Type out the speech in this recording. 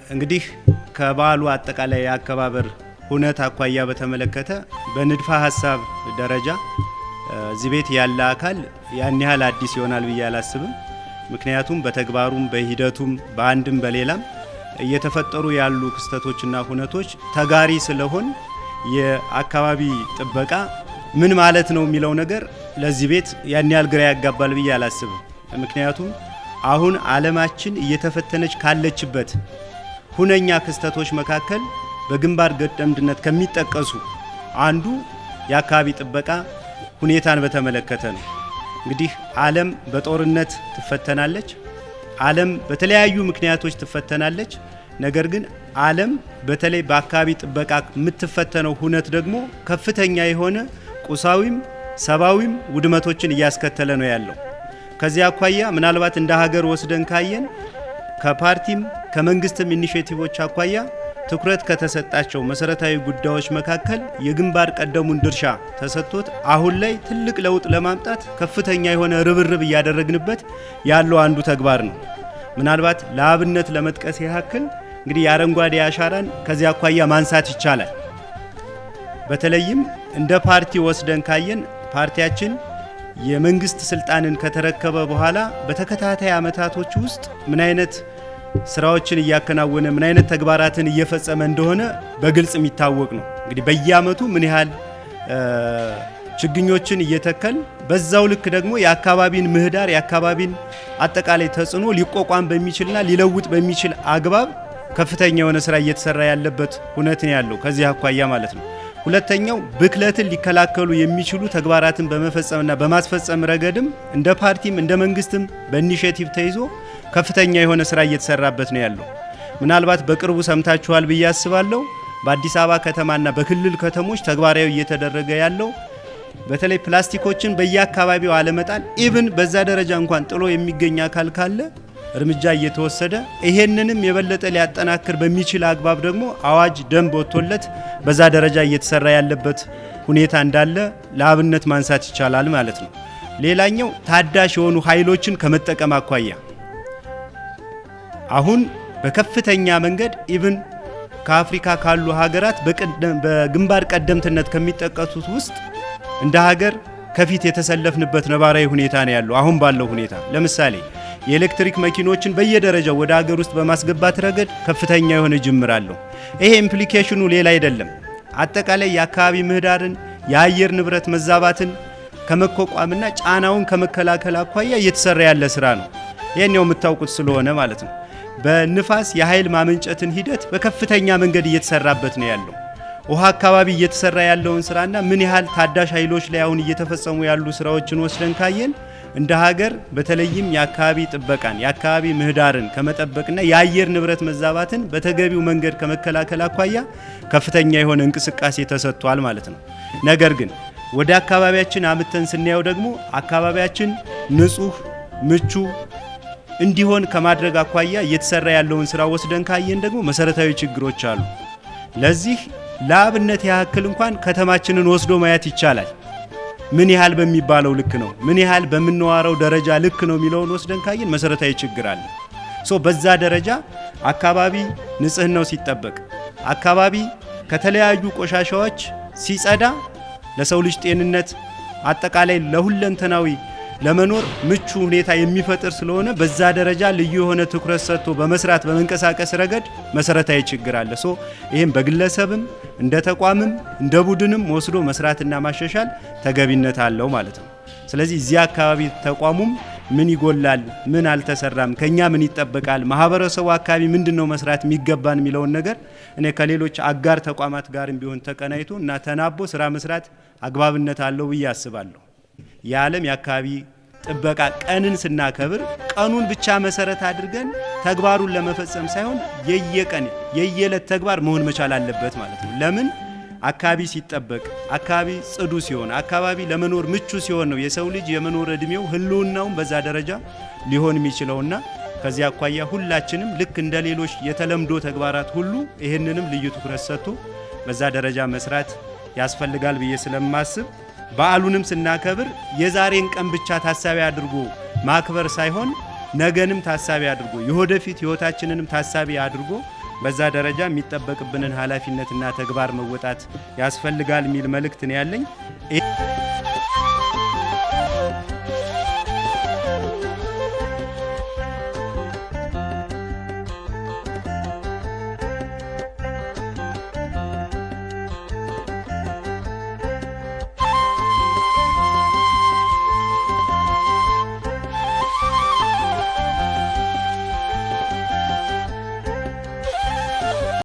እንግዲህ ከባሉ አጠቃላይ አከባበር ሁነት አኳያ በተመለከተ በንድፈ ሐሳብ ደረጃ እዚህ ቤት ያለ አካል ያን ያህል አዲስ ይሆናል ብዬ አላስብም። ምክንያቱም በተግባሩም በሂደቱም በአንድም በሌላም እየተፈጠሩ ያሉ ክስተቶችና ሁነቶች ተጋሪ ስለሆን የአካባቢ ጥበቃ ምን ማለት ነው የሚለው ነገር ለዚህ ቤት ያን ያህል ግራ ያጋባል ብዬ አላስብም። ምክንያቱም አሁን ዓለማችን እየተፈተነች ካለችበት ሁነኛ ክስተቶች መካከል በግንባር ቀደምትነት ከሚጠቀሱ አንዱ የአካባቢ ጥበቃ ሁኔታን በተመለከተ ነው። እንግዲህ ዓለም በጦርነት ትፈተናለች፣ ዓለም በተለያዩ ምክንያቶች ትፈተናለች። ነገር ግን ዓለም በተለይ በአካባቢ ጥበቃ የምትፈተነው ሁነት ደግሞ ከፍተኛ የሆነ ቁሳዊም ሰብአዊም ውድመቶችን እያስከተለ ነው ያለው። ከዚያ አኳያ ምናልባት እንደ ሀገር ወስደን ካየን ከፓርቲም ከመንግስትም ኢኒሼቲቮች አኳያ ትኩረት ከተሰጣቸው መሰረታዊ ጉዳዮች መካከል የግንባር ቀደሙን ድርሻ ተሰጥቶት አሁን ላይ ትልቅ ለውጥ ለማምጣት ከፍተኛ የሆነ ርብርብ እያደረግንበት ያለው አንዱ ተግባር ነው። ምናልባት ለአብነት ለመጥቀስ ያክል እንግዲህ የአረንጓዴ አሻራን ከዚያ አኳያ ማንሳት ይቻላል። በተለይም እንደ ፓርቲ ወስደን ካየን ፓርቲያችን የመንግስት ስልጣንን ከተረከበ በኋላ በተከታታይ አመታቶች ውስጥ ምን አይነት ስራዎችን እያከናወነ ምን አይነት ተግባራትን እየፈጸመ እንደሆነ በግልጽ የሚታወቅ ነው። እንግዲህ በየአመቱ ምን ያህል ችግኞችን እየተከል በዛው ልክ ደግሞ የአካባቢን ምህዳር የአካባቢን አጠቃላይ ተጽዕኖ ሊቋቋም በሚችልና ሊለውጥ በሚችል አግባብ ከፍተኛ የሆነ ስራ እየተሰራ ያለበት ሁኔታ ነው ያለው ከዚህ አኳያ ማለት ነው። ሁለተኛው ብክለትን ሊከላከሉ የሚችሉ ተግባራትን በመፈጸምና በማስፈጸም ረገድም እንደ ፓርቲም እንደ መንግስትም በኢኒሼቲቭ ተይዞ ከፍተኛ የሆነ ስራ እየተሰራበት ነው ያለው። ምናልባት በቅርቡ ሰምታችኋል ብዬ አስባለሁ። በአዲስ አበባ ከተማና በክልል ከተሞች ተግባራዊ እየተደረገ ያለው በተለይ ፕላስቲኮችን በየአካባቢው አለመጣል ኢቭን በዛ ደረጃ እንኳን ጥሎ የሚገኝ አካል ካለ እርምጃ እየተወሰደ ይሄንንም የበለጠ ሊያጠናክር በሚችል አግባብ ደግሞ አዋጅ ደንብ ወጥቶለት በዛ ደረጃ እየተሰራ ያለበት ሁኔታ እንዳለ ለአብነት ማንሳት ይቻላል ማለት ነው። ሌላኛው ታዳሽ የሆኑ ኃይሎችን ከመጠቀም አኳያ አሁን በከፍተኛ መንገድ ኢቭን ከአፍሪካ ካሉ ሀገራት በግንባር ቀደምትነት ከሚጠቀሱት ውስጥ እንደ ሀገር ከፊት የተሰለፍንበት ነባራዊ ሁኔታ ነው ያለው። አሁን ባለው ሁኔታ ለምሳሌ የኤሌክትሪክ መኪኖችን በየደረጃው ወደ ሀገር ውስጥ በማስገባት ረገድ ከፍተኛ የሆነ ጅምር አለው። ይሄ ኢምፕሊኬሽኑ ሌላ አይደለም፣ አጠቃላይ የአካባቢ ምህዳርን የአየር ንብረት መዛባትን ከመቋቋምና ጫናውን ከመከላከል አኳያ እየተሰራ ያለ ስራ ነው። ይሄን ነው የምታውቁት ስለሆነ ማለት ነው። በንፋስ የኃይል ማመንጨትን ሂደት በከፍተኛ መንገድ እየተሰራበት ነው ያለው። ውሃ አካባቢ እየተሰራ ያለውን ስራና ምን ያህል ታዳሽ ኃይሎች ላይ አሁን እየተፈጸሙ ያሉ ስራዎችን ወስደን ካየን እንደ ሀገር በተለይም የአካባቢ ጥበቃን የአካባቢ ምህዳርን ከመጠበቅና የአየር ንብረት መዛባትን በተገቢው መንገድ ከመከላከል አኳያ ከፍተኛ የሆነ እንቅስቃሴ ተሰጥቷል ማለት ነው። ነገር ግን ወደ አካባቢያችን አምተን ስናየው ደግሞ አካባቢያችን ንጹህ ምቹ እንዲሆን ከማድረግ አኳያ እየተሰራ ያለውን ስራ ወስደን ካየን ደግሞ መሰረታዊ ችግሮች አሉ። ለዚህ ለአብነት ያክል እንኳን ከተማችንን ወስዶ ማየት ይቻላል። ምን ያህል በሚባለው ልክ ነው፣ ምን ያህል በምንዋረው ደረጃ ልክ ነው የሚለውን ወስደን ካየን መሰረታዊ ችግር አለ። በዛ ደረጃ አካባቢ ንጽህናው ሲጠበቅ አካባቢ ከተለያዩ ቆሻሻዎች ሲጸዳ ለሰው ልጅ ጤንነት አጠቃላይ ለሁለንተናዊ ለመኖር ምቹ ሁኔታ የሚፈጥር ስለሆነ በዛ ደረጃ ልዩ የሆነ ትኩረት ሰጥቶ በመስራት በመንቀሳቀስ ረገድ መሰረታዊ ችግር አለ። ይሄም በግለሰብም እንደ ተቋምም እንደ ቡድንም ወስዶ መስራትና ማሻሻል ተገቢነት አለው ማለት ነው። ስለዚህ እዚህ አካባቢ ተቋሙም ምን ይጎላል፣ ምን አልተሰራም፣ ከኛ ምን ይጠበቃል፣ ማህበረሰቡ አካባቢ ምንድነው መስራት የሚገባን የሚለውን ነገር እኔ ከሌሎች አጋር ተቋማት ጋርም ቢሆን ተቀናይቶ እና ተናቦ ስራ መስራት አግባብነት አለው ብዬ አስባለሁ። የዓለም የአካባቢ ጥበቃ ቀንን ስናከብር ቀኑን ብቻ መሰረት አድርገን ተግባሩን ለመፈጸም ሳይሆን የየዕለት ተግባር መሆን መቻል አለበት ማለት ነው። ለምን አካባቢ ሲጠበቅ አካባቢ ጽዱ ሲሆን አካባቢ ለመኖር ምቹ ሲሆን ነው የሰው ልጅ የመኖር እድሜው ህልውናው በዛ ደረጃ ሊሆን የሚችለውና ከዚያ አኳያ ሁላችንም ልክ እንደ ሌሎች የተለምዶ ተግባራት ሁሉ ይሄንንም ልዩ ትኩረት ሰጥቶ በዛ ደረጃ መስራት ያስፈልጋል ብዬ ስለማስብ በዓሉንም ስናከብር የዛሬን ቀን ብቻ ታሳቢ አድርጎ ማክበር ሳይሆን ነገንም ታሳቢ አድርጎ የወደፊት ህይወታችንንም ታሳቢ አድርጎ በዛ ደረጃ የሚጠበቅብንን ኃላፊነትና ተግባር መወጣት ያስፈልጋል የሚል መልእክት ነው ያለኝ።